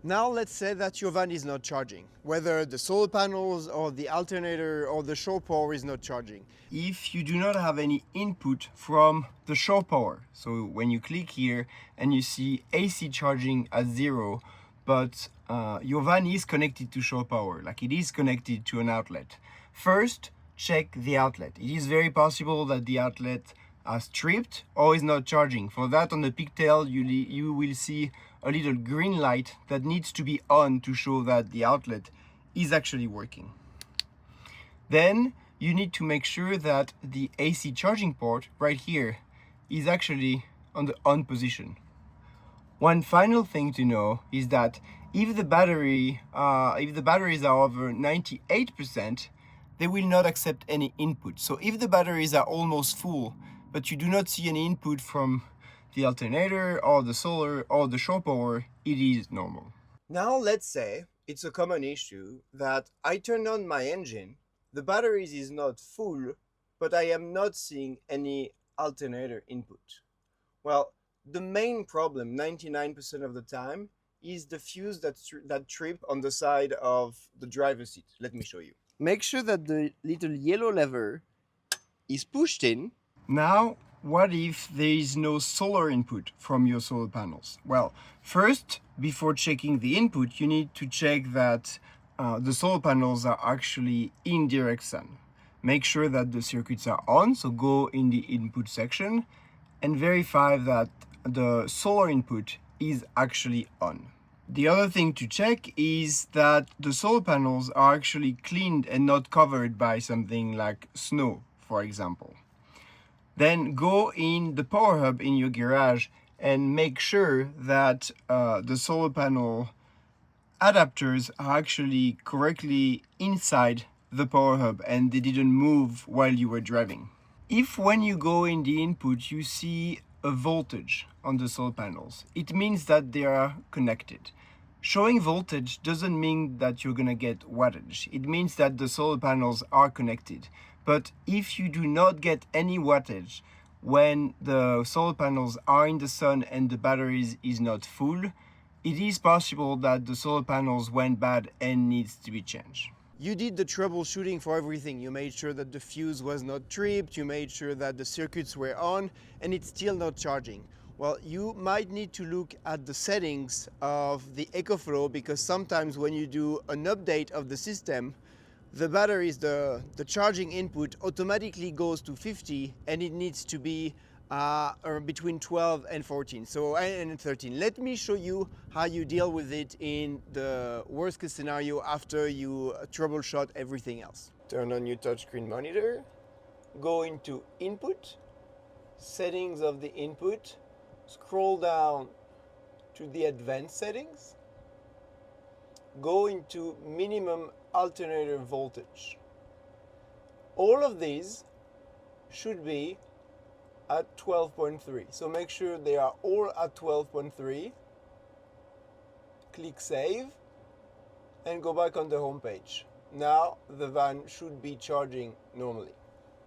Now let's say that your van is not charging, whether the solar panels or the alternator or the shore power is not charging. If you do not have any input from the shore power, so when you click here and you see AC charging at 0, but your van is connected to shore power, like it is connected to an outlet. First, check the outlet. It is very possible that the outlet has tripped or is not charging. For that, on the pigtail, you will see a little green light that needs to be on to show that the outlet is actually working. Then you need to make sure that the AC charging port right here is actually on the on position. One final thing to know is that if the batteries are over 98%, they will not accept any input. So if the batteries are almost full, but you do not see any input from the alternator or the solar or the shore power, it is normal. Now let's say it's a common issue that I turn on my engine, the batteries is not full, but I am not seeing any alternator input. Well, the main problem 99% of the time is the fuse that trip on the side of the driver's seat. Let me show you. Make sure that the little yellow lever is pushed in. Now, what if there is no solar input from your solar panels? Well, first, before checking the input, you need to check that the solar panels are actually in direct sun. Make sure that the circuits are on, so go in the input section and verify that the solar input is actually on. The other thing to check is that the solar panels are actually cleaned and not covered by something like snow, for example. Then go in the power hub in your garage and make sure that the solar panel adapters are actually correctly inside the power hub and they didn't move while you were driving. If when you go in the input you see a voltage on the solar panels, it means that they are connected. Showing voltage doesn't mean that you're gonna get wattage. It means that the solar panels are connected. But if you do not get any wattage when the solar panels are in the sun and the batteries is not full, it is possible that the solar panels went bad and needs to be changed. You did the troubleshooting for everything. You made sure that the fuse was not tripped, you made sure that the circuits were on, and it's still not charging. Well, you might need to look at the settings of the EcoFlow because sometimes when you do an update of the system, the batteries, the charging input automatically goes to 50 and it needs to be between 12 and 14, and 13. Let me show you how you deal with it in the worst case scenario after you troubleshoot everything else. Turn on your touchscreen monitor, go into input, settings of the input, scroll down to the advanced settings, go into minimum alternator voltage. All of these should be at 12.3. So make sure they are all at 12.3. Click save and go back on the home page. Now the van should be charging normally.